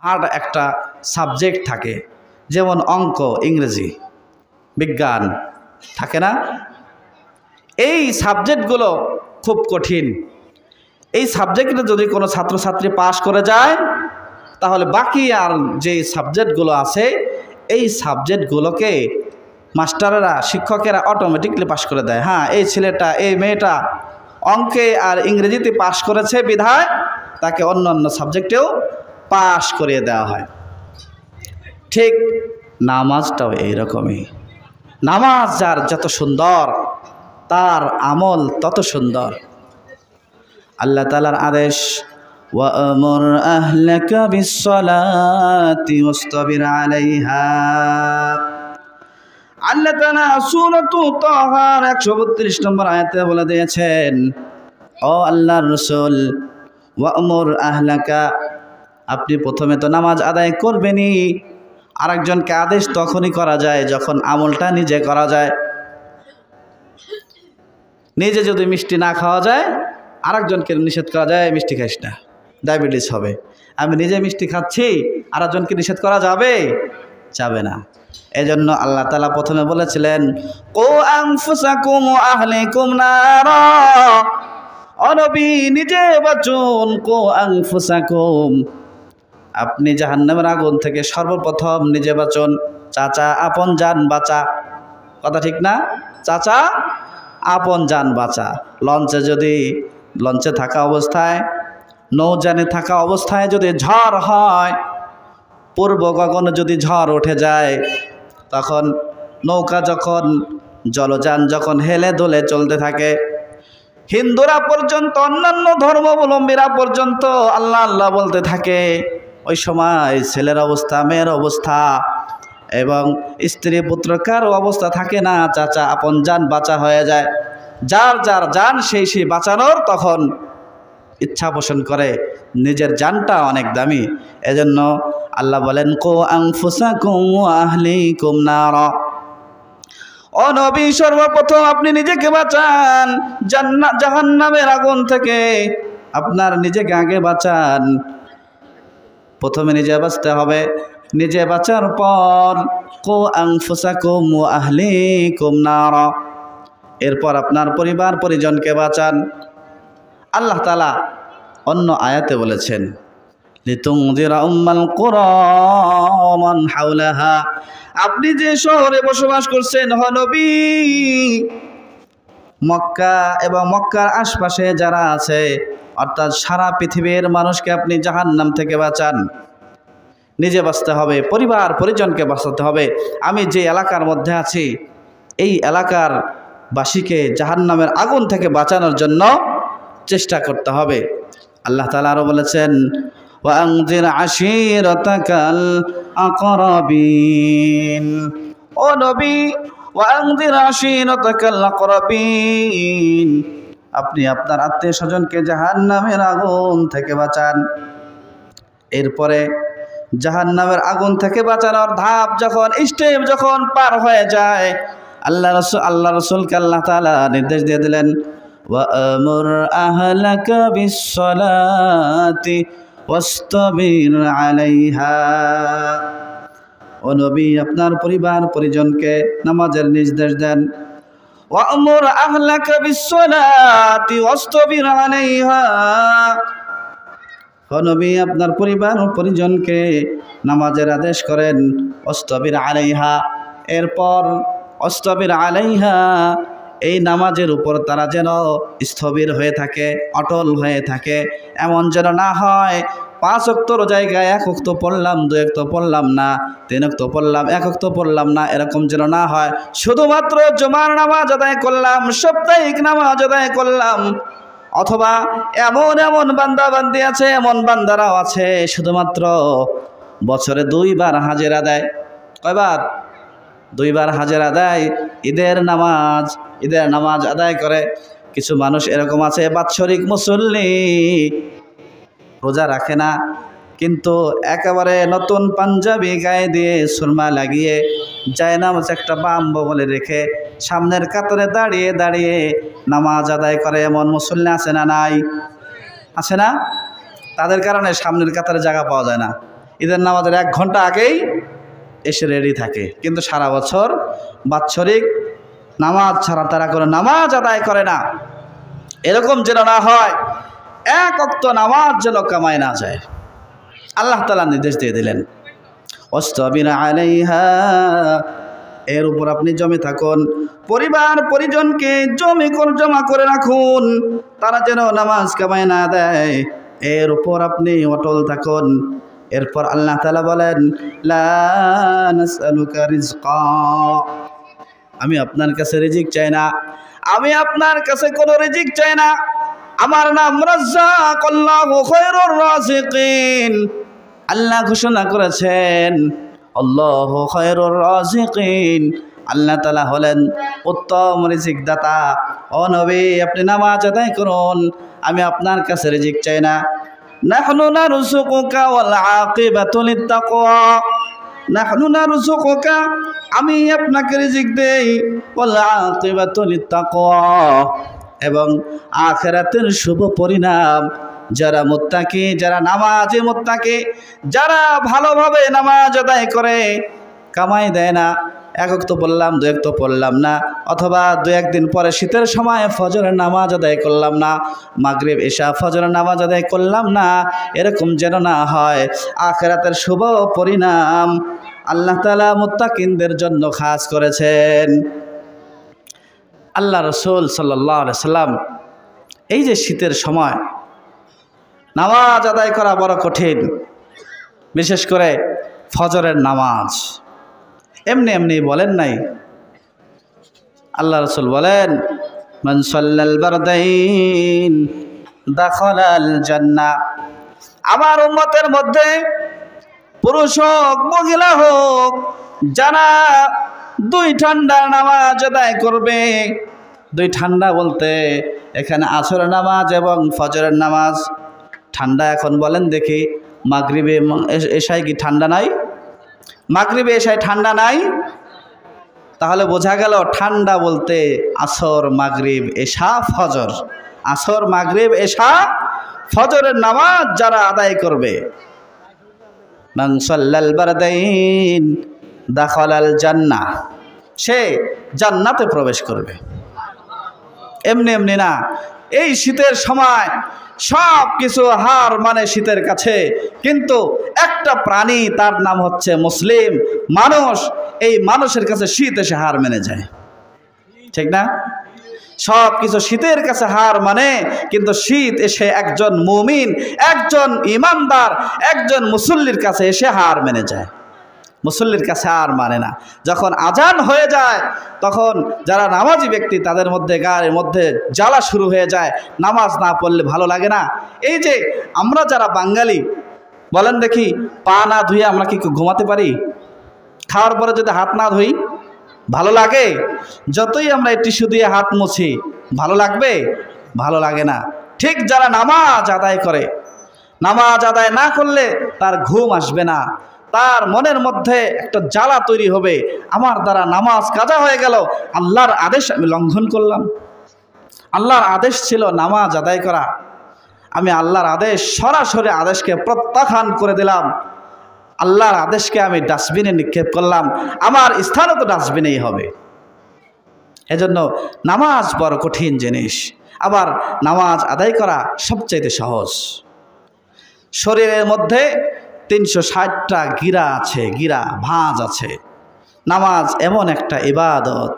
Hard একটা subject থাকে, যেমন অঙ্ক, ইংরেজি, বিজ্ঞান থাকে না? এই সাবজেক্টগুলো খুব কঠিন। এই সাবজেক্টে যদি কোনো ছাত্রছাত্রী পাশ করে যায়, তাহলে বাকি আর যে সাবজেক্টগুলো আছে এই সাবজেক্টগুলোকে মাস্টারেরা, শিক্ষকেরা অটোমেটিকলি পাশ করে দেয়। হ্যাঁ, এই ছেলেটা, এই মেয়েটা অঙ্কে আর ইংরেজিতে পাশ করেছে বিধায় তাকে অন্য অন্য সাবজেক্টেও পাশ করিয়ে দেওয়া হয়। ঠিক নামাজটাও এইরকমই। নামাজ যার যত সুন্দর, তার আমল তত সুন্দর। আল্লাহ তাআলার আদেশ, ওয়া'মুর আহলাকা বিস-সালাতি ওয়াসতাবির আলাইহা। আল্লাহ তাআলা সূরাতুত তাহার 132 নম্বর আয়াতে বলে দিয়েছেন, ও আল্লাহর রাসূল, ওয়া'মুর আহলাকা, আপনি প্রথমে তো নামাজ আদায় করবেনই। আরেকজনকে আদেশ তখনই করা যায় যখন আমলটা নিজে করা যায়। নিজে যদি মিষ্টি না খাওয়া যায়, আরেকজনকে নিষেধ করা যায়, মিষ্টি খাইস না, ডায়াবেটিস হবে। আমি নিজে মিষ্টি খাচ্ছি, আরেকজনকে নিষেধ করা যাবে? যাবে না। এজন্য আল্লাহ তাআলা প্রথমে বলেছিলেন, কু আনফুসাকুম ওয়া আহলিকুম নারা, ও নবী নিজে বাঁচুন, কু আনফুসাকুম, আপনি জাহান্নামের আগুন থেকে সর্বপ্রথম নিজে বাঁচুন। চাচা আপন জান বাঁচা, কথা ঠিক না? চাচা আপন জান বাঁচা। লঞ্চে থাকা অবস্থায়, নৌযানে থাকা অবস্থায় যদি ঝড় হয়, পূর্ব গগনে যদি ঝড় উঠে যায়, তখন নৌকা যখন, জলযান যখন হেলে দোলে চলতে থাকে, হিন্দুরা পর্যন্ত, অন্যান্য ধর্মাবলম্বীরা পর্যন্ত আল্লাহ আল্লাহ বলতে থাকে, ওই সময় ছেলের অবস্থা, মেয়ের অবস্থা এবং স্ত্রী পুত্র কারো অবস্থা থাকে না। চাচা আপন জান বাঁচা হয়ে যায়। যার যার জান সেই বাঁচানোর তখন ইচ্ছা পোষণ করে। নিজের জানটা অনেক দামি। এজন্য আল্লাহ বলেন, কু আনফুসাকুম ওয়া আহলিকুম নারা, ও নবী সর্বপ্রথম আপনি নিজেকে বাঁচান জাহান্নামের আগুন থেকে। আপনার নিজেকে আগে বাঁচান। প্রথমে নিজে বাঁচতে হবে। নিজে বাঁচার পর কু আনফুসাকুম ওয়া আহলিকুম নারা, এরপর আপনার পরিবার পরিজনকে বাঁচান। আল্লাহ তাআলা অন্য আয়াতে বলেছেন, লিতুনযিরা উম্মাল কুরা ওয়া মান হাওলাহা, আপনি যে শহরে বসবাস করছেন হ নবী, মক্কা এবং মক্কার আশপাশে যারা আছে, অর্থাৎ সারা পৃথিবীর মানুষকে আপনি জাহান্নাম থেকে বাঁচান। নিজে বাঁচতে হবে, পরিবার পরিজনকে বাঁচাতে হবে। আমি যে এলাকার মধ্যে আছি, এই এলাকার বাসীকে জাহান্নামের আগুন থেকে বাঁচানোর জন্য চেষ্টা করতে হবে। আল্লাহ তাআলা আরো বলেছেন, ওয়া আনজির আশীরাতাকাল আকরাবিন, ও নবী ওয়া আনজির আশীরাতাকাল আকরাবিন, আপনি আপনার আত্মীয় স্বজনকে জাহান্নামের আগুন থেকে বাঁচান। এরপরে জাহান্নামের আগুন থেকে বাঁচানোর ধাপ যখন, স্টেপ যখন পার হয়ে যায়, আল্লাহ রাসূলকে আল্লাহ তাআলা নির্দেশ দিয়ে দিলেন, ওয়া'মুর আহলাকা বিস-সালাতি ওয়াসতাবির আলাইহা, ও নবী আপনার পরিবার পরিজনকে নামাজের নির্দেশ দেন। ওয়া'মুর আহলাকা বিস-সালাতি ওয়াসতাবির আলাইহা, ও নবী আপনার পরিবার ও পরিজনকে নামাজের আদেশ করেন। ওয়াসতাবির আলাইহা, এরপর ওয়াসতাবির আলাইহা, এই নামাজের উপর তারা যেন স্থবির হয়ে থাকে, অটল হয়ে থাকে। এমন যেন না হয় 5 ওয়াক্তর জায়গায় 1 ওয়াক্ত পড়লাম, 2 ওয়াক্ত পড়লাম না, 3 ওয়াক্ত পড়লাম, 1 ওয়াক্ত পড়লাম না, এরকম যেন না হয়। শুধুমাত্র জুমার নামাজ আদায় করলাম, সাপ্তাহিক নামাজ আদায় করলাম, অথবা এমন এমন বান্দা বান্দি আছে, এমন বান্দারাও আছে শুধুমাত্র বছরে 2 বার হাজিরা দেয়। কয়বার? 2 বার হাজিরা দেয়। ঈদের নামাজ আদায় করে। কিছু মানুষ এরকম আছে, বাৎসরিক মুসল্লি, রোজা রাখে না, কিন্তু একেবারে নতুন পাঞ্জাবি গায়ে দিয়ে, সুরমা লাগিয়ে, জায়নামাজ একটা বাম বগলে রেখে সামনের কাতারে দাঁড়িয়ে দাঁড়িয়ে নামাজ আদায় করে। এমন মুসল্লি আছে না নাই? আছে না? তাদের কারণে সামনের কাতারে জায়গা পাওয়া যায় না। ঈদের নামাজের 1 ঘন্টা আগেই এসে রেডি থাকে, কিন্তু সারা বছর বাৎসরিক নামাজ ছাড়া তারা কোনো নামাজ আদায় করে না। এরকম যেন না হয়, 1 ওয়াক্ত নামাজ যেন কামায় না যায়। আল্লাহ তাআলা নির্দেশ দিয়ে দিলেন, ওয়াসতাবির আলাইহা, এর উপর আপনি জমে থাকুন, পরিবার পরিজনকে জমা করে রাখুন, তারা যেন নামাজ কামায় না দেয়, এর উপর আপনি অটল থাকুন। এরপর আল্লাহ তাআলা বলেন, লা নাসআলুকা রিজকা, আমি আপনার কাছে রিজিক চাই না, আমি আপনার কাছে কোনো রিজিক চাই না। আমার নাম রাজ্জাক, আল্লাহু খায়রুর রাযিকিন। আল্লাহ ঘোষণা করেছেন, আল্লাহু খায়রুর রাযিকিন, আল্লাহ তাআলা হলেন উত্তম রিজিক দাতা। ও নবী, আপনি নামাজ আদায় করুন, আমি আপনার কাছে রিজিক চাই না। নাহনু নারযুকুকা ওয়াল আকিবাতু লিত্তাকওয়া, নাহনু নারযুকুকা, আমি আপনাকে রিজিক দেই, ওয়াল আকিবাতু লিত্তাকওয়া, এবং আখিরাতের শুভ পরিণাম যারা মুত্তাকি, যারা নামাজি মুত্তাকি, যারা ভালোভাবে নামাজ আদায় করে, কামাই দেয় না, 1 ওয়াক্ত পড়লাম 2 ওয়াক্ত পড়লাম না, অথবা 2-1 দিন পরে শীতের সময় ফজরের নামাজ আদায় করলাম না, মাগরিব এশা ফজরের নামাজ আদায় করলাম না, এরকম যেন না হয়। আখিরাতের শুভ পরিণাম আল্লাহ তাআলা মুত্তাকিনদের জন্য খাস করেছেন। আল্লাহ রাসূল সাল্লাল্লাহু আলাইহি সাল্লাম এই যে শীতের সময় নামাজ আদায় করা বড় কঠিন, বিশেষ করে ফজরের নামাজ, এমনি এমনি বলেন নাই। আল্লাহ রাসূল বলেন, মান সাল্লাল বারদাইন দাখালাল জান্নাহ, আমার উম্মতের মধ্যে পুরুষ হোক মহিলা হোক, যারা 2 ঠান্ডার নামাজ আদায় করবে, 2 ঠান্ডা বলতে এখানে আসরের নামাজ এবং ফজরের নামাজ। ঠান্ডা এখন বলেন দেখি, মাগরিবে এশায় কি ঠান্ডা নাই? মাগরিবে এশায় ঠান্ডা নাই? তাহলে বোঝা গেল ঠান্ডা বলতে আসর মাগরিব এশা ফজর, আসর মাগরিব এশা ফজরের নামাজ যারা আদায় করবে, মান সাল্লাল বারদাইন দাখালাল জান্নাহ, সে জান্নাতে প্রবেশ করবে। এমনি এমনি না, এই শীতের সময় সব কিছু হার মানে শীতের কাছে, কিন্তু একটা প্রাণী, তার নাম হচ্ছে মুসলিম মানুষ, এই মানুষের কাছে শীত এসে হার মেনে যায়, ঠিক না? সব কিছু শীতের কাছে হার মানে, কিন্তু শীত এসে একজন মুমিন, একজন ইমানদার, একজন মুসল্লির কাছে এসে হার মেনে যায়, মুসল্লির কাছে আর মানে না। যখন আজান হয়ে যায়, তখন যারা নামাজি ব্যক্তি তাদের মধ্যে গায়ের মধ্যে জ্বালা শুরু হয়ে যায়, নামাজ না পড়লে ভালো লাগে না। এই যে আমরা যারা বাঙালি, বলেন দেখি, পা না ধুয়ে আমরা কি ঘুমাতে পারি? খাওয়ার পরে যদি হাত না ধুই ভালো লাগে? যতই আমরা টিস্যু দিয়ে হাত মুছি, ভালো লাগবে? ভালো লাগে না। ঠিক যারা নামাজ আদায় করে, নামাজ আদায় না করলে তার ঘুম আসবে না, তার মনের মধ্যে একটা জ্বালা তৈরি হবে, আমার দ্বারা নামাজ কাজা হয়ে গেল, আল্লাহর আদেশ আমি লঙ্ঘন করলাম। আল্লাহর আদেশ ছিল নামাজ আদায় করা, আমি আল্লাহর আদেশ, সরাসরি আদেশকে প্রত্যাখ্যান করে দিলাম, আল্লাহর আদেশকে আমি ডাস্টবিনে নিক্ষেপ করলাম, আমার স্থানও তো ডাস্টবিনেই হবে। এজন্য নামাজ বড় কঠিন জিনিস, আবার নামাজ আদায় করা সবচাইতে সহজ। শরীরের মধ্যে 360টা গিরা আছে, গিরা ভাঁজ আছে। নামাজ এমন একটা ইবাদত,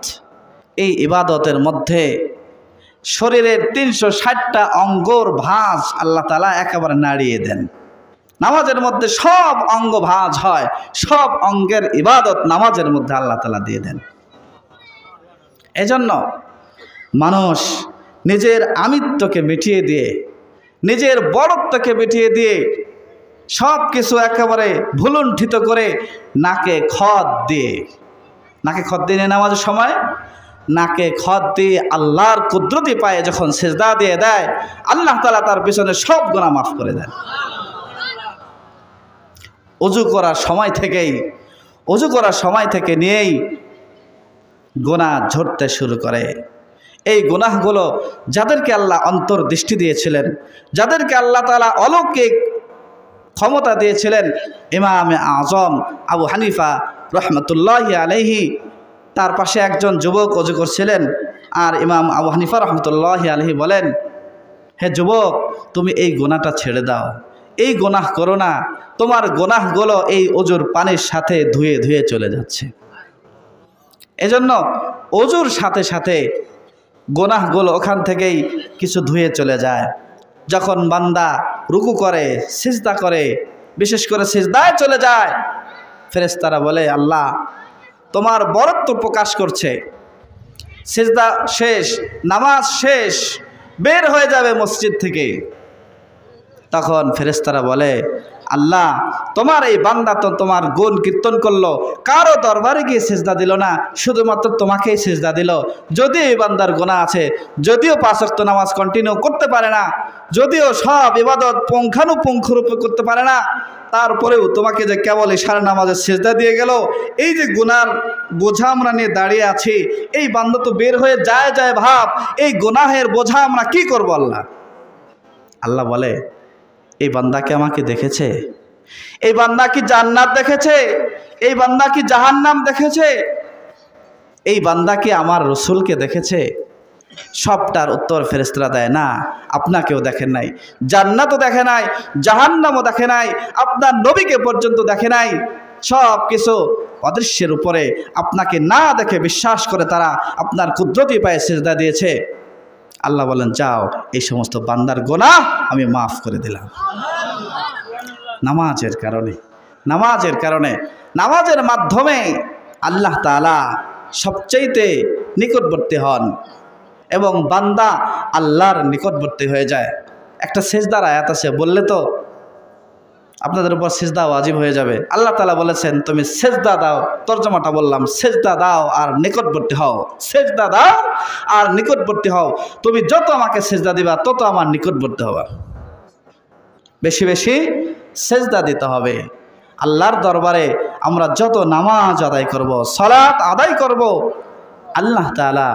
এই ইবাদতের মধ্যে শরীরের 360টা অঙ্গর ভাঁজ আল্লাহ তাআলা একেবারে নাড়িয়ে দেন। নামাজের মধ্যে সব অঙ্গ ভাঁজ হয়, সব অঙ্গের ইবাদত নামাজের মধ্যে আল্লাহ তাআলা দিয়ে দেন। এজন্য মানুষ নিজের আমিত্বকে মিটিয়ে দিয়ে, নিজের বড়ত্বকে মিটিয়ে দিয়ে, সব কিছু একেবারে ভুলুণ্ঠিত করে নাকে খত দিয়ে, নাকে খত দিয়ে নামাজের সময় নাকে খত দিয়ে আল্লাহর কুদরতি পায়ে যখন সেজদা দিয়ে দেয়, আল্লাহ তাআলা তার পিছনে সব গুনাহ মাফ করে দেন। ওযু করার সময় থেকে নিয়েই গুনাহ ঝরতে শুরু করে। এই গুনাহগুলো যাদেরকে আল্লাহ অন্তর্দৃষ্টি দিয়েছিলেন, যাদেরকে আল্লাহ তাআলা অলৌকিক ক্ষমতা দিয়েছিলেন ইমামে আজম আবু হানিফা রহমতুল্লাহি আলাইহি। তার পাশে একজন যুবক অজু করছিলেন, আর ইমাম আবু হানিফা রহমতুল্লাহি আলাইহি বলেন, হে যুবক, তুমি এই গুনাহটা ছেড়ে দাও, এই গুনাহ করো না, তোমার গুনাহগুলো এই অজুর পানির সাথে ধুয়ে ধুয়ে চলে যাচ্ছে। এজন্য অজুর সাথে সাথে গুনাহগুলো ওখান থেকেই কিছু ধুয়ে চলে যায়। যখন বান্দা রুকু করে, সিজদা করে, বিশেষ করে সিজদায় চলে যায়, ফেরেশতারা বলে, আল্লাহ তোমার বরত্ব প্রকাশ করছে। সিজদা শেষ, নামাজ শেষ, বের হয়ে যাবে মসজিদ থেকে। তখন ফেরেশতারা বলে, আল্লাহ তোমার এই বান্দা তো তোমার গুণ কীর্তন করলো, কারো দরবারে গিয়ে সিজদা দিল না, শুধুমাত্র তোমাকেই সিজদা দিল। যদিও এই বান্দার গুনাহ আছে, যদিও 5 ওয়াক্ত নামাজ কন্টিনিউ করতে পারে না, যদিও সব ইবাদত পুঙ্খানুপুঙ্খরূপে করতে পারে না, তারপরেও তোমাকে যে কেবল ইশারা নামাজের সিজদা দিয়ে গেল, এই যে গুনার বোঝা আমরা নিয়ে দাঁড়িয়ে আছি, এই বান্দা তো বের হয়ে যায় যায় ভাব, এই গুনাহের বোঝা আমরা কি করব? আল্লাহ আল্লাহ বলে, এই বান্দা কি আমাকে দেখেছে? এই বান্দা কি জান্নাত দেখেছে? এই বান্দা কি জাহান্নাম দেখেছে? এই বান্দা কি আমার রসুলকে দেখেছে? সবটার উত্তর ফেরেশতারা দেয়, না, আপনাকেও দেখেন নাই, জান্নাতও দেখে নাই, জাহান্নামও দেখে নাই, আপনার নবীকে পর্যন্ত দেখে নাই। সব কিছু অদৃশ্যের উপরে আপনাকে না দেখে বিশ্বাস করে তারা আপনার কুদরতি পায়ে সিজদা দিয়েছে। আল্লাহ বলেন, যাও, এই সমস্ত বান্দার গুনাহ আমি মাফ করে দিলাম। নামাজের কারণে, নামাজের মাধ্যমে আল্লাহ তাআলা সবচাইতে নিকটবর্তী হন এবং বান্দা আল্লাহর নিকটবর্তী হয়ে যায়। একটা সিজদার আয়াত আছে, বললে তো আপনাদের উপর সিজদা ওয়াজিব হয়ে যাবে। আল্লাহ তাআলা বলেছেন, তুমি সিজদা দাও, তরজমাটা বললাম, সিজদা দাও আর নিকটবর্তী হও, সিজদা দাও আর নিকটবর্তী হও। তুমি যত আমাকে সিজদা দিবা তত আমার নিকটবর্তী হবা। বেশি বেশি সিজদা দিতে হবে। আল্লাহর দরবারে আমরা যত নামাজ আদায় করব, সালাত আদায় করব, আল্লাহ তাআলা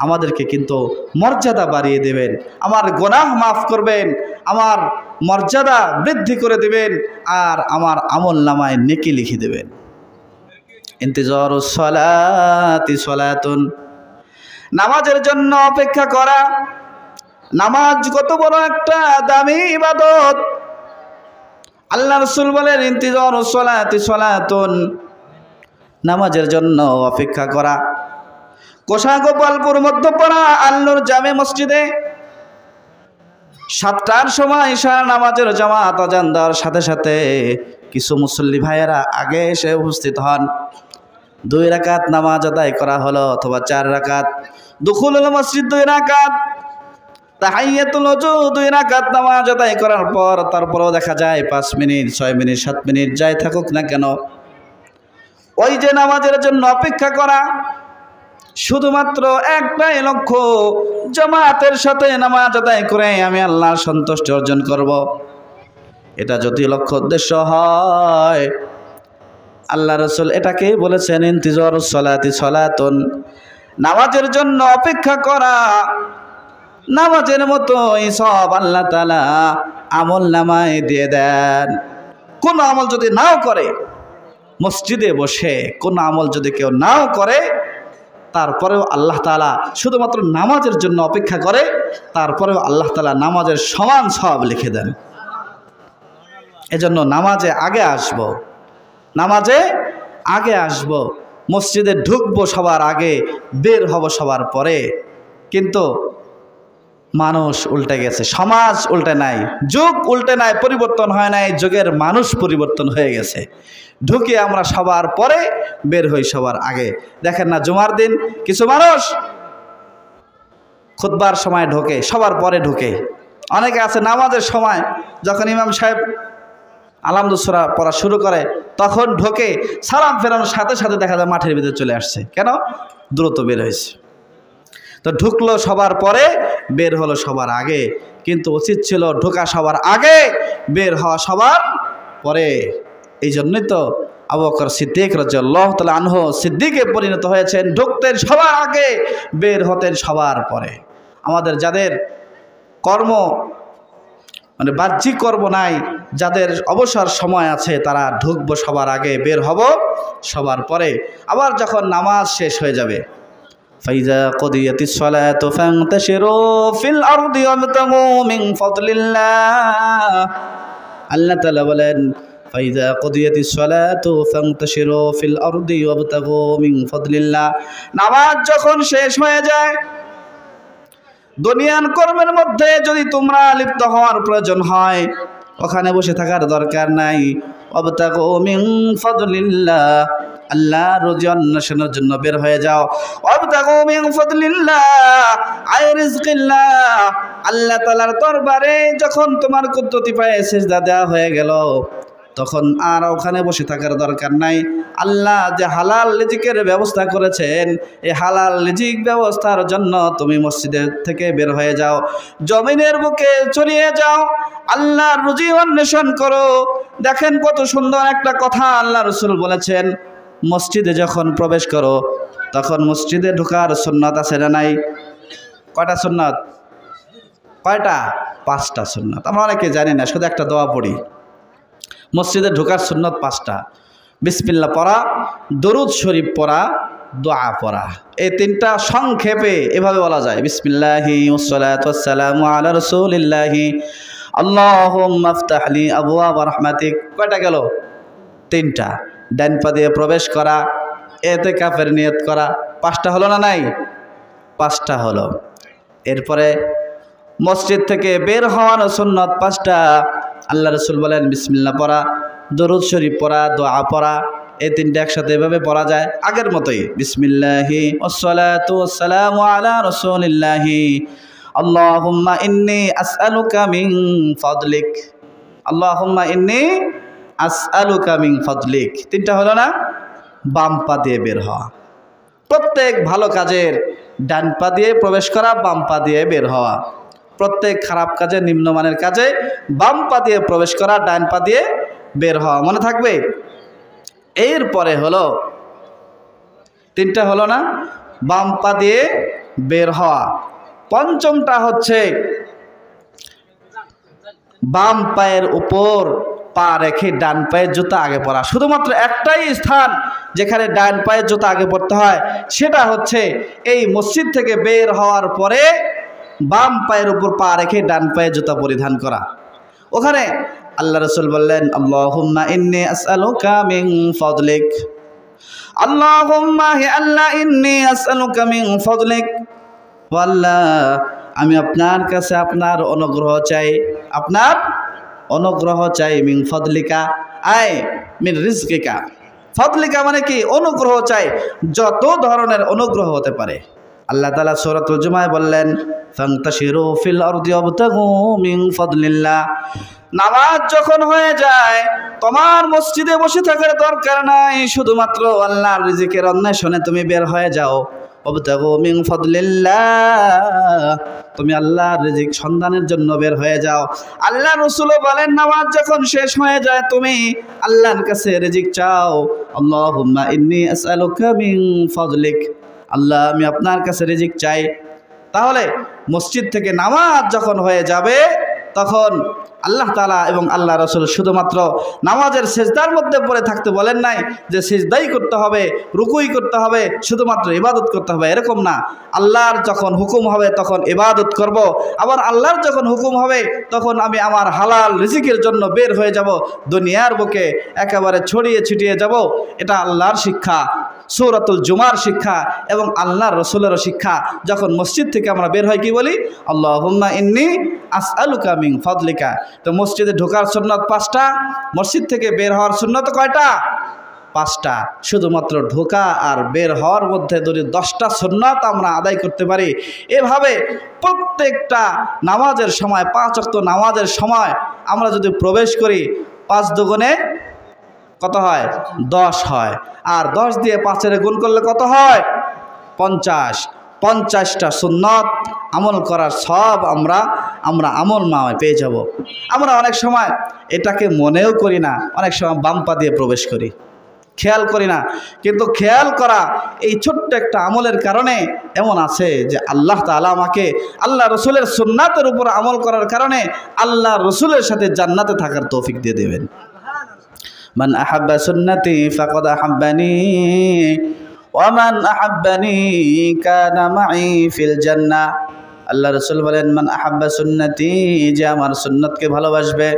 আমাদেরকে কিন্তু মর্যাদা বাড়িয়ে দেবেন, আমার গুনাহ মাফ করবেন, আমার মর্যাদা বৃদ্ধি করে দেবেন, আর আমার আমল নামায় নেকি লিখে দেবেন। ইন্তিজারুস সালাতি সালাতুন, নামাজের জন্য অপেক্ষা করা। নামাজ কত বড় একটা দামি ইবাদত। আল্লাহ রাসূল বলেন, ইন্তিজারুস সালাতি সালাতুন, নামাজের জন্য অপেক্ষা করা। কোষাগোপালপুর মধ্যপাড়া আল্লুর জামে মসজিদে 7টার সময় ইশার নামাজের জামাত আযান দেওয়ার সাথে সাথে কিছু মুসল্লি ভাইয়েরা আগে এসে উপস্থিত হন। 2 রাকাত নামাজ আদায় করা হলো অথবা 4 রাকাত, দুখুলুল মসজিদ 2 রাকাত, তাহিয়াতুল ওযু 2 রাকাত নামাজ আদায় করার পর তারপরেও দেখা যায় 5 মিনিট, 6 মিনিট, 7 মিনিট যাই থাকুক না কেন, ওই যে নামাজের জন্য অপেক্ষা করা, শুধুমাত্র একটাই লক্ষ্য, জামাতের সাথে নামাজ আদায় করে আমি আল্লাহর সন্তুষ্টি অর্জন করব। এটা যদি লক্ষ্য উদ্দেশ্য হয়, আল্লাহ রাসূল এটাকেই বলেছেন ইন্তিজারুস সালাতি সালাতুন, নামাজের জন্য অপেক্ষা করা। নামাজের মতো সব আল্লাহ তাআলা আমল নামায় দিয়ে দেন। কোন আমল যদি নাও করে, মসজিদে বসে কোন আমল যদি কেউ নাও করে, তারপরেও আল্লাহ তাআলা শুধুমাত্র নামাজের জন্য অপেক্ষা করে, তারপরেও আল্লাহ তাআলা নামাজের সমান সওয়াব লিখে দেন। এজন্য নামাজে আগে আসব, নামাজে আগে আসব, মসজিদে ঢুকবো সবার আগে, বের হব সবার পরে। কিন্তু মানুষ উল্টে গেছে, সমাজ উল্টে নাই, যুগ উল্টে নাই, পরিবর্তন হয় নাই, যুগের মানুষ পরিবর্তন হয়ে গেছে। ঢুকে আমরা সবার পরে, বের হই সবার আগে। দেখেন না, জুমার দিন কিছু মানুষ খুতবার সময় ঢোকে, সবার পরে ঢুকে। অনেকে আছে নামাজের সময় যখন ইমাম সাহেব আলহামদুলিল্লাহ সূরা পড়া শুরু করে তখন ঢোকে, সালাম ফেরানোর সাথে সাথে দেখা যায় মাঠের ভিতরে চলে আসছে। কেন? দ্রুত বের হয়েছে। তো ঢুকলো সবার পরে, বের হলো সবার আগে। কিন্তু উচিত ছিল ঢোকা সবার আগে, বের হওয়া সবার পরে। এই জন্যই তো আবু বকর সিদ্দিক রাদিয়াল্লাহু তাআলা আনহু সিদ্দিকে পরিণত হয়েছেন। ঢুকতেন সবার আগে, বের হতেন সবার পরে। আমাদের যাদের কর্ম মানে বাহ্যিক কর্ম নাই, যাদের অবসর সময় আছে তারা ঢুকবো সবার আগে, বের হব সবার পরে। আবার যখন নামাজ শেষ হয়ে যাবে, ফাইজা কুদিয়াতিস সালাতু ফান্তাশিরু ফিল আরদি ওয়াবতাগু মিন ফাদলিল্লাহ। আল্লাহ তাআলা বলেন ফাইজা কুদিয়াতিস সালাতু ফান্তাশিরু ফিল আরদি ওয়াবতাগু মিন ফাদলিল্লাহ। নামাজ যখন শেষ হয়ে যায়, দুনিয়ার কর্মের মধ্যে যদি তোমরা লিপ্ত হওয়ার প্রয়োজন হয়, ওখানে বসে থাকার দরকার নাই। ওয়াবতাগু মিন ফাদলিল্লাহ, আল্লাহ রুজি অন্বেষণের জন্য বের হয়ে যাও। ওয়াবতাগু মিন ফাদলিল্লাহ আই রিজকিল্লাহ, আল্লাহ তাআলার দরবারে যখন তোমার কুদরতি পায়ে সিজদা দেওয়া হয়ে গেল, তখন আর ওখানে বসে থাকার দরকার নাই। আল্লাহ যে হালাল রিজিকের ব্যবস্থা করেছেন, এই হালাল রিজিক ব্যবস্থার জন্য তুমি মসজিদের থেকে বের হয়ে যাও, জমিনের বুকে ছড়িয়ে যাও, আল্লাহর রুজি অন্বেষণ করো। দেখেন কত সুন্দর একটা কথা আল্লাহ রাসূল বলেছেন, মসজিদে যখন প্রবেশ করো তখন মসজিদে ঢোকার সুন্নাত আছে না নাই? কয়টা সুন্নাত? কয়টা? 5টা সুন্নাত। আমরা অনেকে জানি না, শুধু একটা দোয়া পড়ি। মসজিদে ঢোকার সুন্নত 5টা: বিসমিল্লাহ পড়া, দরুদ শরীফ পড়া, দোয়া পড়া। এই 3টা সংক্ষেপে এভাবে বলা যায়: বিসমিল্লাহি ওয়াসসালাতু ওয়াসসালামু আলা রাসূলিল্লাহি আল্লাহুম্মা আফতাহ লি আবওয়াব রাহমাতিক। কয়টা গেল? 3টা। ডান পা দিয়ে প্রবেশ করা, ইতিকাফের নিয়ত করা। 5টা হলো না নাই? 5টা হলো। এরপরে মসজিদ থেকে বের হওয়ার সুন্নত 5টা। আল্লাহ রাসূল বলেন বিসমিল্লাহ পড়া, দরুদ শরীফ পড়া, দোয়া পড়া। এই 3টা একসাথে এভাবে পড়া যায় আগের মতোই: বিসমিল্লাহি ওয়াসসালাতু ওয়াসসালামু আলা রাসূলিল্লাহি আল্লাহুম্মা ইন্নী আসআলুকা মিন ফাদলিক, আল্লাহুম্মা ইন্নী আসআলুকা মিন ফাদলিক। 3টা হলো না? বাম পা দিয়ে বের হওয়া। প্রত্যেক ভালো কাজের ডান পা দিয়ে প্রবেশ করা, বাম পা দিয়ে বের হওয়া। প্রত্যেক খারাপ কাজে, নিম্নমানের কাজে বাম পা দিয়ে প্রবেশ করা, ডান পা দিয়ে বের হওয়া। মনে থাকবে? এরপরে হলো 3টা হলো না? বাম পা দিয়ে বের হওয়া। 5মটা হচ্ছে বাম পায়ের উপর পা রেখে ডান পায়ের জুতা আগে পরা। শুধুমাত্র একটাই স্থান যেখানে ডান পায়ের জুতা আগে পড়তে হয়, সেটা হচ্ছে এই মসজিদ থেকে বের হওয়ার পরে বাম পায়ের উপর পা রেখে ডান পায়ের জুতা পরিধান করা। ওখানে আল্লাহ রাসূল বললেন আল্লাহুম্মা ইন্নী আসআলুকা মিন ফাদলিক, আল্লাহুম্মা হে আল্লাহ, ইন্নী আসআলুকা মিন ফাদলিক, ও আল্লাহ আমি আপনার কাছে আপনার অনুগ্রহ চাই, আপনার অনুগ্রহ চাই। মিন ফাদলিকা আই মিন রিজকিকা। ফাদলিকা মানে কি? অনুগ্রহ চাই, যত ধরনের অনুগ্রহ হতে পারে। আল্লাহ তাআলা সূরাতুল জুমায় বললেন ফান্তাশিরু ফিল আরদি ওয়াবতাগু মিন ফাদলিল্লাহ। নামাজ যখন হয়ে যায়, তোমার মসজিদে বসে থাকার দরকার নাই, শুধুমাত্র আল্লাহর রিজিকের অন্বেষণে তুমি বের হয়ে যাও। ওয়াবতাগু মিন ফাদলিল্লাহ, তুমি আল্লাহর রিজিক সন্ধানের জন্য বের হয়ে যাও। আল্লাহ রাসূলও বলেন নামাজ যখন শেষ হয়ে যায় তুমি আল্লাহর কাছে রিজিক চাও। আল্লাহুম্মা ইন্নী আসআলুকা মিন ফাদলিক, আল্লাহ আমি আপনার কাছে রিজিক চাই। তাহলে মসজিদ থেকে নামাজ যখন হয়ে যাবে তখন আল্লাহ তাআলা এবং আল্লাহ রাসূল শুধুমাত্র নামাজের সিজদার মধ্যে পড়ে থাকতে বলেন নাই যে সিজদাই করতে হবে, রুকুই করতে হবে, শুধুমাত্র ইবাদত করতে হবে, এরকম না। আল্লাহর যখন হুকুম হবে তখন ইবাদত করব, আবার আল্লাহর যখন হুকুম হবে তখন আমি আমার হালাল রিজিকের জন্য বের হয়ে যাব, দুনিয়ার বুকে একেবারে ছড়িয়ে ছিটিয়ে যাব। এটা আল্লাহর শিক্ষা, সূরাতুল জুমার শিক্ষা এবং আল্লাহর রাসূলেরও শিক্ষা। যখন মসজিদ থেকে আমরা বের হই কি বলি? আল্লাহুম্মা ইন্নী আসআলুকা মিন ফাদলিকা। তো মসজিদে ঢোকার সুন্নাত 5টা, মসজিদ থেকে বের হওয়ার সুন্নাত কয়টা? 5টা। শুধুমাত্র ঢোকা আর বের হওয়ার মধ্যে যদি 10টা সুন্নাত আমরা আদায় করতে পারি, এভাবে প্রত্যেকটা নামাজের সময়, 5 ওয়াক্ত নামাজের সময় আমরা যদি প্রবেশ করি, 5 দুগুণে কত হয়? 10 হয়। আর 10 দিয়ে 5-এর গুণ করলে কত হয়? 50। 50টা সুন্নত আমল করার সব আমরা আমল নামায় পেয়ে যাব। আমরা অনেক সময় এটাকে মনেও করি না, অনেক সময় বাম পা দিয়ে প্রবেশ করি। খেয়াল করি না, কিন্তু খেয়াল করা এই ছোট্ট একটা আমলের কারণে এমন আছে যে আল্লাহ তাআলা আমাকে আল্লাহ রসুলের সুন্নাতের উপর আমল করার কারণে আল্লাহ রসুলের সাথে জান্নাতে থাকার তৌফিক দিয়ে দেবেন। মান আহাব্বা সুন্নতি ফাকাদ আহাব্বানি ওয়া মান আহাব্বানি কানা মাই ফিল জান্নাহ। আল্লাহ রসুল বলেন, মান আহাব্বা সুন্নতি, যে আমার সুন্নতকে ভালোবাসবে,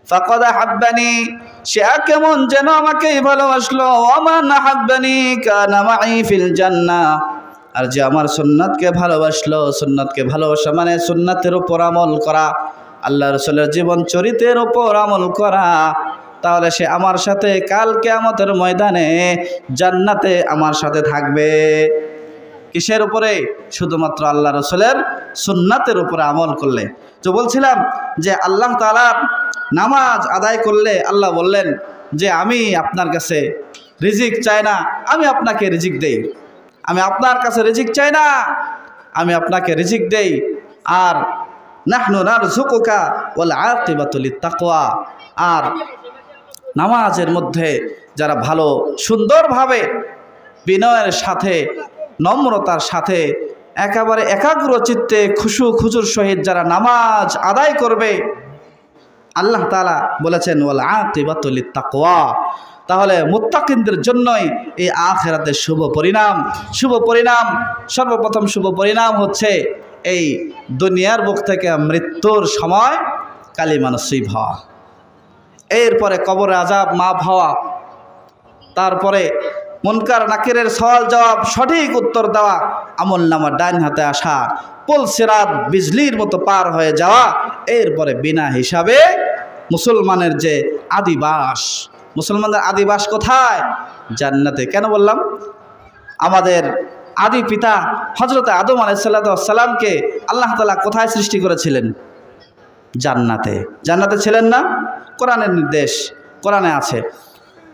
ফাকাদ আহাব্বানি, সে কেমন যেন আমাকেই ভালোবাসলো, ওয়া মান আহাব্বানি কানা মাই ফিল জান্নাহ, আর যে আমার সুন্নতকে ভালোবাসলো, সুন্নতকে ভালোবাসা মানে সুন্নতের উপর আমল করা, আল্লাহ রসুলের জীবন চরিত্রের উপর আমল করা, তাহলে সে আমার সাথে কাল কিয়ামতের ময়দানে জান্নাতে আমার সাথে থাকবে। কিসের উপরে? শুধুমাত্র আল্লাহ রসুলের সুন্নাতের উপরে আমল করলে। তো বলছিলাম যে আল্লাহ তাআলা নামাজ আদায় করলে আল্লাহ বললেন যে আমি আপনার কাছে রিজিক চাই না, আমি আপনাকে রিজিক দেই। আমি আপনার কাছে রিজিক চাই না, আমি আপনাকে রিজিক দেই। আর নাহনু নারযুকুকা ওয়াল আকিবাতু লিত্তাকওয়া, আর নামাজের মধ্যে যারা ভালো সুন্দরভাবে বিনয়ের সাথে নম্রতার সাথে একেবারে একাগ্র চিত্তে খুশু খুজুর সহিত যারা নামাজ আদায় করবে, আল্লাহ তাআলা বলেছেন ওয়াল আকিবাতু লিত্তাকওয়া, তাহলে মুত্তাকিনদের জন্যই এই আখিরাতের শুভ পরিণাম। শুভ পরিণাম, সর্বপ্রথম শুভ পরিণাম হচ্ছে এই দুনিয়ার বুক থেকে মৃত্যুর সময় কালিমা নসিব হওয়া, এরপরে কবরে আযাব মাফ হওয়া, তারপরে মুনকার নাকিরের সওয়াল জবাব সঠিক উত্তর দেওয়া, আমলনামা ডান হাতে আসা, পুল সিরাত বিজলির মতো পার হয়ে যাওয়া, এরপরে বিনা হিসাবে মুসলমানের যে আদিবাস, মুসলমানদের আদিবাস কোথায়? জান্নাতে। কেন বললাম? আমাদের আদি পিতা হযরত আদম আলাইহিস সালামকে আল্লাহ তাআলা কোথায় সৃষ্টি করেছিলেন? জান্নাতে। জান্নাতে ছিলেন না? কোরআনের নির্দেশ, কোরআনে আছে।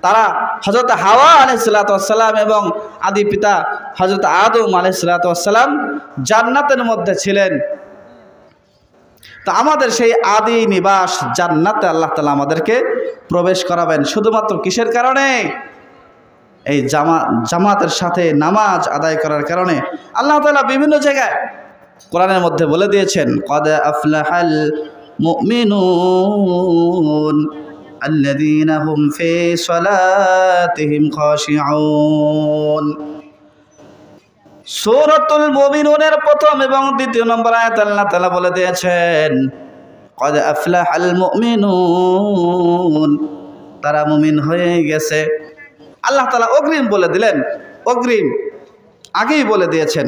তারা হযরত হাওয়া আলাইহিস সালাম এবং আদি পিতা হযরত আদম আলাইহিস সালাম জান্নাতের মধ্যে ছিলেন। তো আমাদের সেই আদি নিবাস জান্নাতে আল্লাহ তাআলা আমাদেরকে প্রবেশ করাবেন শুধুমাত্র কিসের কারণে? এই জামাতের সাথে নামাজ আদায় করার কারণে। আল্লাহ তাআলা বিভিন্ন জায়গায় কোরআনের মধ্যে বলে দিয়েছেন, কদ আফলাহাল মুমিনুন আল্লাযীনা হুম ফি সালাতিহিম খাশিউন। সূরাতুল মুমিনুনের প্রথম এবং দ্বিতীয় নম্বর আয়াত আল্লাহ তাআলা বলে দিয়েছেন, কদ আফলাহাল মুমিনুন, তারা মুমিন হয়ে গেছে। আল্লাহ তাআলা অগ্রিম বলে দিলেন, অগ্রিম আগেই বলে দিয়েছেন,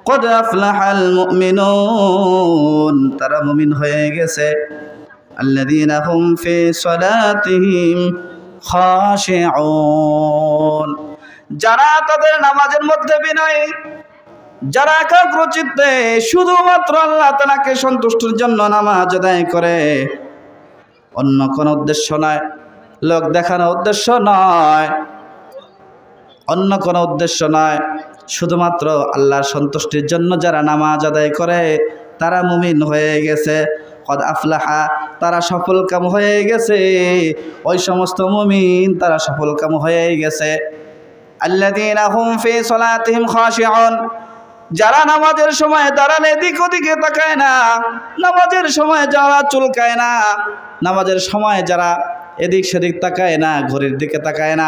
কদ আফলাহাল মুমিনুন, তারা মুমিন হয়ে গেছে। আল্লাযীনা হুম ফি সালাতিহিম খাশিউন, যারা তাদের নামাজের মধ্যে বিনয়ী, যারা একাগ্রচিত্তে শুধুমাত্র আল্লাহ তাআলাকে সন্তুষ্টির জন্য নামাজ আদায় করে, অন্য কোনো উদ্দেশ্য নয়, লোক দেখানোর উদ্দেশ্য নয়, অন্য কোনো উদ্দেশ্য নয়, শুধুমাত্র আল্লাহর সন্তুষ্টির জন্য যারা নামাজ আদায় করে তারা মুমিন হয়ে গেছে। কদ আফলাহা, তারা সফলকাম হয়ে গেছে। ওই সমস্ত মুমিন তারা সফলকাম হয়ে গেছে। আল্লাযীনা হুম ফি সালাতিহিম খাশিউন, যারা নামাজের সময় দাঁড়ালে এদিক ওদিকে তাকায় না, নামাজের সময় যারা চুলকায় না, নামাজের সময় যারা এদিক সেদিক তাকায় না, ঘড়ির দিকে তাকায় না,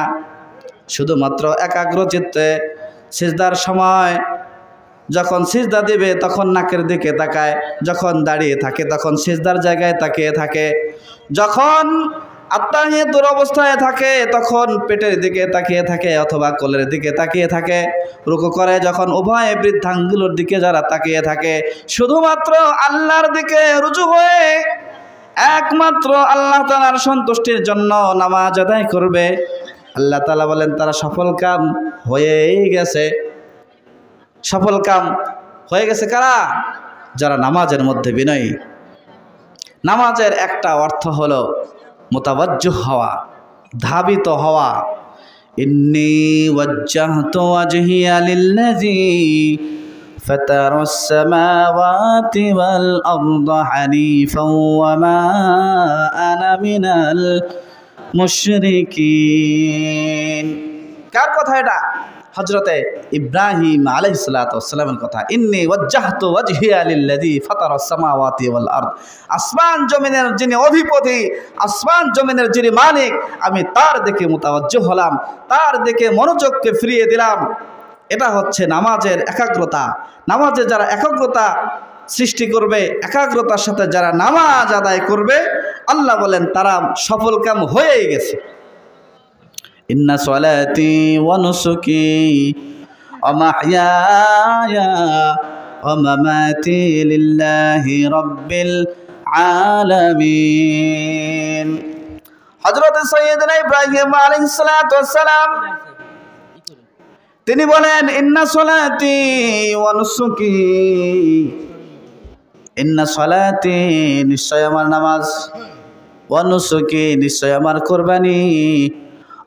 শুধুমাত্র একাগ্র চিত্তে সিজদার সময় যখন সিজদা দিবে তখন নাকের দিকে তাকায়, যখন দাঁড়িয়ে থাকে তখন সিজদার জায়গায় তাকিয়ে থাকে, যখন আত্মাহিয়াতুর অবস্থায় থাকে তখন পেটের দিকে তাকিয়ে থাকে অথবা কোলের দিকে তাকিয়ে থাকে, রুকু করে যখন উভয় বৃদ্ধাঙ্গুলোর দিকে যারা তাকিয়ে থাকে, শুধুমাত্র আল্লাহর দিকে রুজু হয়ে একমাত্র আল্লাহ তাআলার সন্তুষ্টির জন্য নামাজ আদায় করবে, আল্লাহ তাআলা বলেন তারা সফলকাম হয়েই গেছে। সফলকাম হয়ে গেছে কারা? যারা নামাজের মধ্যে বিনয়ী। নামাজের একটা অর্থ হলো মুতাওয়াজ্জিহ হওয়া, ধাবিত হওয়া। ইন্নী ওয়াজ্জাহতু ওয়াজহিয়া লিল্লাযী ফাতারাস সামাওয়াতি ওয়াল আরদা হানিফাও ওয়া মা আনা মিনাল মুশরিকিন। কার কথা এটা? হযরতে ইব্রাহিম আলাইহিস সালাতু ওয়াস সালামের কথা। ইন্নী ওয়াজ্জাহতু ওয়াজহিয়া লিল্লাযী ফাতারাস সামাওয়াতি ওয়াল আরদ। আসমান জমিনের যিনি অধিপতি, আসমান জমিনের যিনি মালিক, আমি তার দিকে মুতাওয়াজ্জিহ হলাম, তার দিকে মনোযোগকে ফিরিয়ে দিলাম। এটা হচ্ছে নামাজের একাগ্রতা। নামাজে যারা একাগ্রতা সৃষ্টি করবে, একাগ্রতার সাথে যারা নামাজ আদায় করবে, আল্লাহ বলেন তারা সফলকাম হয়েই গেছে। ইন্না সলাতি ওয়া নুসুকি ওয়া মাহইয়ায়া ওয়া মামাতি লিল্লাহি রাব্বিল আলামিন। হযরত সাইয়্যিদনা ইব্রাহিম আলাইহিস সালাতু ওয়াস সালাম তিনি বলেন, ইন্না সলাতি ওয়া নুসুকি, ইন্না সলাতি নিশ্চয় আমার নামাজ, ওয়া নুসুকি নিশ্চয় আমার কুরবানি,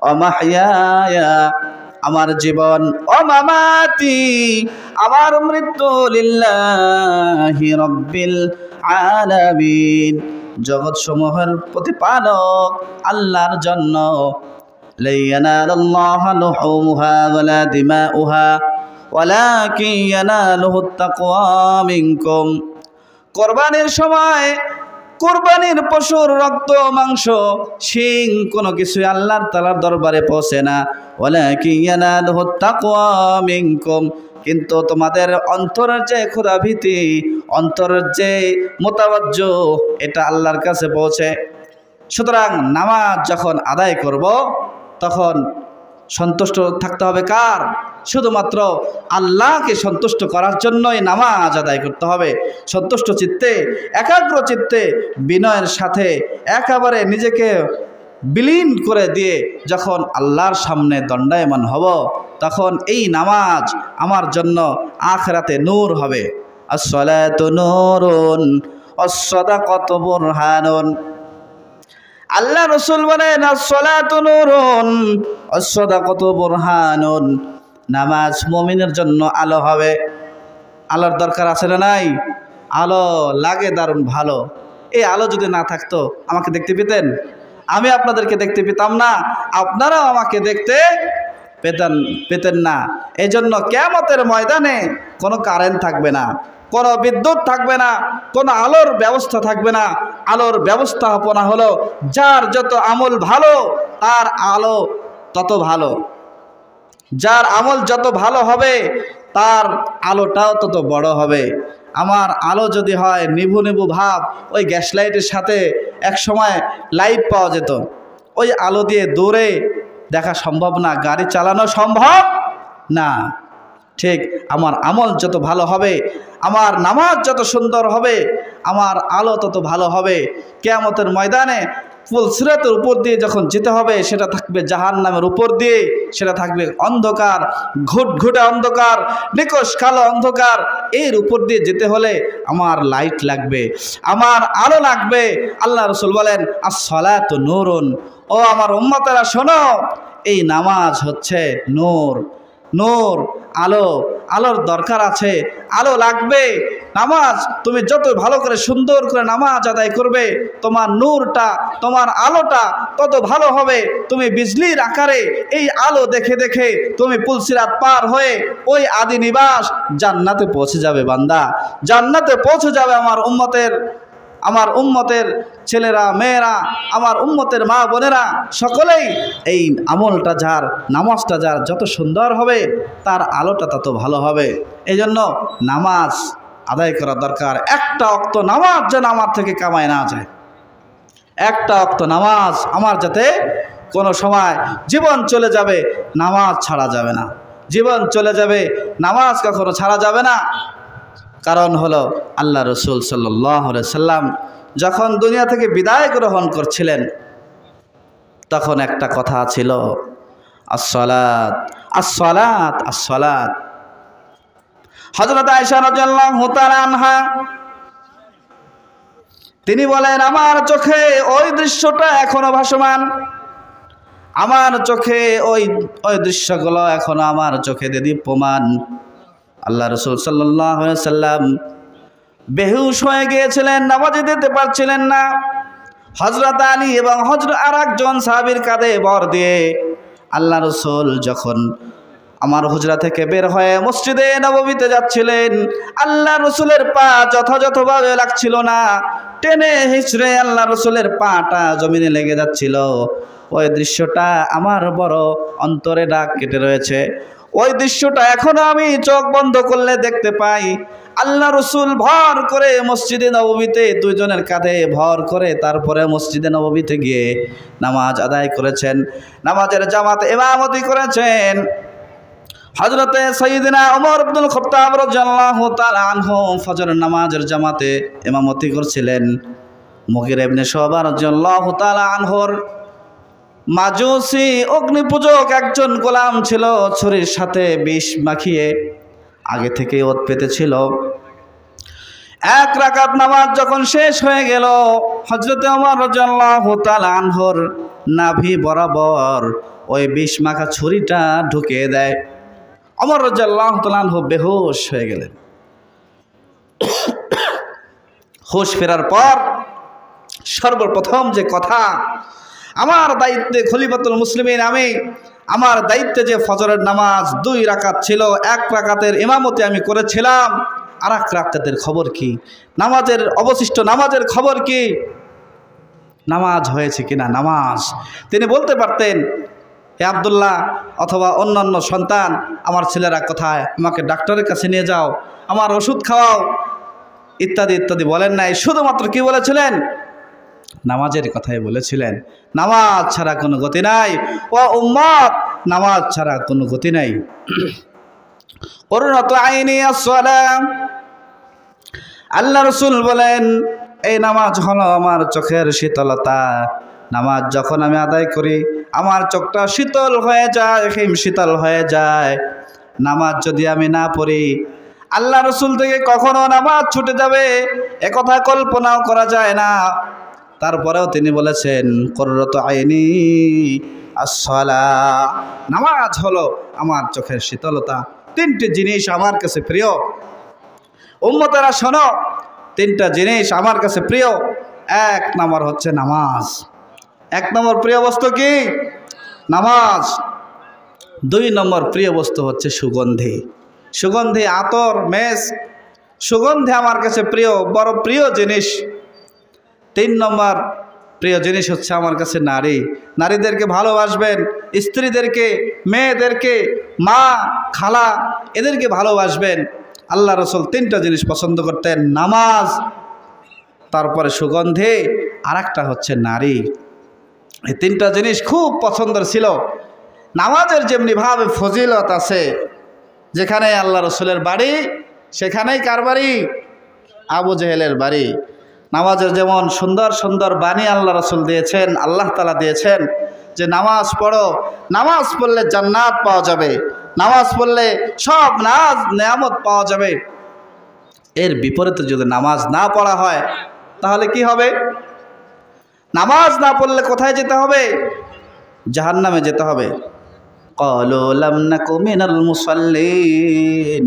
ও মাহইয়ায়া আমার জীবন, ও মামাতি আমার মৃত্যু, লিল্লাহি রাব্বিল আলামিন জগৎ সমূহের প্রতিপালক আল্লাহর জন্য। লা ইয়ানালুল্লাহা লুহুমুহা ওয়ালা দিমাউহা ওয়ালাকিন ইয়ানালুহুত তাকওয়া মিনকুম। কুরবানির সময় কুরবানির পশুর রক্ত, মাংস, শিং কোনো কিছু আল্লাহর তাআলার দরবারে পৌঁছে না। ওয়ালাকিন ইয়ানালুহুত তাকওয়া মিনকুম, কিন্তু তোমাদের অন্তরের যে খোদাভীতি, অন্তরের যে মুতাওয়াজ্জো, এটা আল্লাহর কাছে পৌঁছে। সুতরাং নামাজ যখন আদায় করব তখন সন্তুষ্ট থাকতে হবে কার? শুধুমাত্র আল্লাহকে সন্তুষ্ট করার জন্যই নামাজ আদায় করতে হবে। সন্তুষ্ট চিত্তে, একাগ্র চিত্তে, বিনয়ের সাথে একেবারে নিজেকে বিলীন করে দিয়ে যখন আল্লাহর সামনে দণ্ডায়মান হব, তখন এই নামাজ আমার জন্য আখিরাতে নূর হবে। আস-সালাতু নূরুন ওয়াস-সাদাকাতু বুরহানুন। আল্লাহ রাসূল বলেন, আস-সালাতু নূরুন ওয়াস-সাদাকাতু বুরহানুন। নামাজ মুমিনের জন্য আলো হবে। আলোর দরকার আছে না নাই? আলো লাগে দারুণ ভালো। এই আলো যদি না থাকতো আমাকে দেখতে পেতেন? আমি আপনাদেরকে দেখতে পেতাম না, আপনারাও আমাকে দেখতে পেতেন না। এই জন্য কিয়ামতের ময়দানে কোনো কারেন্ট থাকবে না, কোনো বিদ্যুৎ থাকবে না, কোনো আলোর ব্যবস্থা থাকবে না। আলোর ব্যবস্থাপনা হলো যার যত আমল ভালো তার আলো তত ভালো, যার আমল যত ভালো হবে তার আলোটাও তত বড় হবে। আমার আলো যদি হয় নিভু নিভু ভাব, ওই গ্যাস লাইটের সাথে এক সময় লাইট পাওয়া যেত, ওই আলো দিয়ে দূরে দেখা সম্ভব না, গাড়ি চালানো সম্ভব না। ঠিক আমার আমল যত ভালো হবে, আমার নামাজ যত সুন্দর হবে, আমার আলো তত ভালো হবে। কিয়ামতের ময়দানে ফুলসিরাতের উপর দিয়ে যখন যেতে হবে, সেটা থাকবে জাহান্নামের উপর দিয়ে, সেটা থাকবে অন্ধকার, ঘুটঘুটে অন্ধকার, নিকষ কালো অন্ধকার। এর উপর দিয়ে যেতে হলে আমার লাইট লাগবে, আমার আলো লাগবে। আল্লাহ রাসূল বলেন, আস-সালাতু নূরুন। ও আমার উম্মতেরা শোনো, এই নামাজ হচ্ছে নূর। নূর, আলো, আলোর দরকার আছে, আলো লাগবে। নামাজ তুমি যত ভালো করে সুন্দর করে নামাজ আদায় করবে, তোমার নূরটা, তোমার আলোটা তত ভালো হবে। তুমি বিজলির আকারে এই আলো দেখে দেখে তুমি পুলসিরাত পার হয়ে ওই আদি নিবাস জান্নাতে পৌঁছে যাবে বান্দা, জান্নাতে পৌঁছে যাবে আমার উম্মতের ছেলেরা, মেয়েরা, আমার উম্মতের মা বোনেরা, সকলেই এই আমলটা যার, নামাজটা যার যত সুন্দর হবে তার আলোটা তত ভালো হবে। এই জন্য নামাজ আদায় করা দরকার। একটা ওয়াক্ত নামাজ যেন আমার থেকে কামায় না যায়, একটা ওয়াক্ত নামাজ আমার যাতে কোনো সময়, জীবন চলে যাবে নামাজ ছাড়া যাবে না, জীবন চলে যাবে নামাজ কখনো ছাড়া যাবে না। কারণ হলো আল্লাহ রাসূল সাল্লাল্লাহু আলাইহি সাল্লাম যখন দুনিয়া থেকে বিদায় গ্রহণ করছিলেন, তখন একটা কথা ছিল, আস-সালাত, আস-সালাত, আস-সালাত। হযরত আয়েশা রাদিয়াল্লাহু তাআলা আনহা তিনি বলেন, আমার চোখে ওই দৃশ্যটা এখনো ভাসমান, আমার চোখে ওই দৃশ্যগুলো এখনো আমার চোখে দীপ্যমান। আল্লাহ রাসূল সাল্লাল্লাহু আলাইহি সাল্লাম বেহুশ হয়ে গিয়েছিলেন, নামাজে যেতে পারছিলেন না। হযরত আলী এবং আর একজন সাহাবীর কাঁধে ভর দিয়ে আল্লাহ রাসূল যখন আমার হুজরা থেকে বের হয়ে মসজিদে নববীতে যাচ্ছিলেন, আল্লাহ রাসূলের পা যথাযথভাবে লাগছিল না, টেনে হিচড়ে আল্লাহ রাসূলের পাটা জমিনে লেগে যাচ্ছিল। ওই দৃশ্যটা আমার বড় অন্তরে দাগ কেটে রয়েছে। ওই দৃশ্যটা এখনো আমি চোখ বন্ধ করলে দেখতে পাই। আল্লাহ রাসূল ভর করে মসজিদে নববীতে দুইজনের কাঁধে ভর করে তারপরে মসজিদে নববীতে গিয়ে নামাজ আদায় করেছেন। নামাজের জামাতে ইমামতি করেছেন হযরতে সাইয়্যিদিনা ওমর ইবনুল খাত্তাব রাদিয়াল্লাহু তাআলা আনহু। ফজরের নামাজের জামাতে ইমামতি করছিলেন। মুগীরা ইবনে শুবা রাদিয়াল্লাহু তাআলা আনহুর মাজুসি অগ্নিপূজক একজন গোলাম ছিল, ছুরির সাথে বিষ মাখিয়ে আগে থেকে ওত পেতেছিল। এক রাকাত নামাজ যখন শেষ হয়ে গেল, হযরতে ওমর রাদিয়াল্লাহু তাআলা আনহুর নাভি বরাবর ওই বিষ মাখা ছুরিটা ঢুকিয়ে দেয়। ওমর রাদিয়াল্লাহু তাআলা আনহু বেহুশ হয়ে গেলেন। হুঁশ ফেরার পর সর্বপ্রথম যে কথা, আমার দায়িত্বে খলিফাতুল মুসলিমিন আমি, আমার দায়িত্বে যে ফজরের নামাজ 2 রাকাত ছিল, 1 রাকাতের ইমামতি আমি করেছিলাম, আর 1 রাকাতের খবর কি, নামাজের অবশিষ্ট নামাজের খবর কি, নামাজ হয়েছে কিনা নামাজ। তিনি বলতে পারতেন, হে আব্দুল্লাহ অথবা অন্যান্য সন্তান, আমার ছেলেরা কোথায়, আমাকে ডাক্তারের কাছে নিয়ে যাও, আমার ওষুধ খাওয়াও, ইত্যাদি ইত্যাদি বলেন নাই। শুধুমাত্র কি বলেছিলেন? নামাজের কথাই বলেছিলেন। নামাজ ছাড়া কোনো গতি নাই, ও উম্মত, নামাজ ছাড়া কোনো গতি নাই। কুররাতু আইনি আস-সালাম, আল্লাহ রাসূল বলেন এই নামাজ হলো আমার চোখের শীতলতা। নামাজ যখন আমি আদায় করি আমার চোখটা শীতল হয়ে যায়, শীতল হয়ে যায়। নামাজ যদি আমি না পড়ি আল্লাহ রাসূল থেকে কখনো নামাজ ছুটে যাবে একথা কল্পনাও করা যায় না। তারপরেও তিনি বলেছেন কুররাতু আইনি আস-সালাহ, নামাজ হলো আমার চোখের শীতলতা। 3টি জিনিস আমার কাছে প্রিয়। উম্মতেরা শোনো, 3টা জিনিস আমার কাছে প্রিয়। 1 নম্বর হচ্ছে নামাজ। 1 নম্বর প্রিয় বস্তু কি? নামাজ। 2 নম্বর প্রিয় বস্তু হচ্ছে সুগন্ধি। সুগন্ধি, আতর, মেস, সুগন্ধি আমার কাছে প্রিয়, বড় প্রিয় জিনিস। 3 নম্বর প্রিয় জিনিস হচ্ছে আমার কাছে নারী। নারীদেরকে ভালোবাসবেন, স্ত্রীদেরকে, মেয়েদেরকে, মা, খালা, এদেরকে ভালোবাসবেন। আল্লাহ রাসূল 3টা জিনিস পছন্দ করতেন, নামাজ, তারপরে সুগন্ধি, আর একটা হচ্ছে নারী। এই 3টা জিনিস খুব পছন্দের ছিল। নামাজের যেমনিভাবে ফজিলত আছে, যেখানে আল্লাহ রাসূলের বাড়ি সেখানেই কার বাড়ি? আবু জেহেলের বাড়ি। নামাজের যেমন সুন্দর সুন্দর বাণী আল্লাহ রাসূল দিয়েছেন, আল্লাহ তাআলা দিয়েছেন যে নামাজ পড়ো, নামাজ পড়লে জান্নাত পাওয়া যাবে, নামাজ পড়লে সব নাজ নেয়ামত পাওয়া যাবে। এর বিপরীতে যদি নামাজ না পড়া হয় তাহলে কি হবে? নামাজ না পড়লে কোথায় যেতে হবে? জাহান্নামে যেতে হবে। ক্বালু লাম নাকু মিনাল মুসাল্লিন।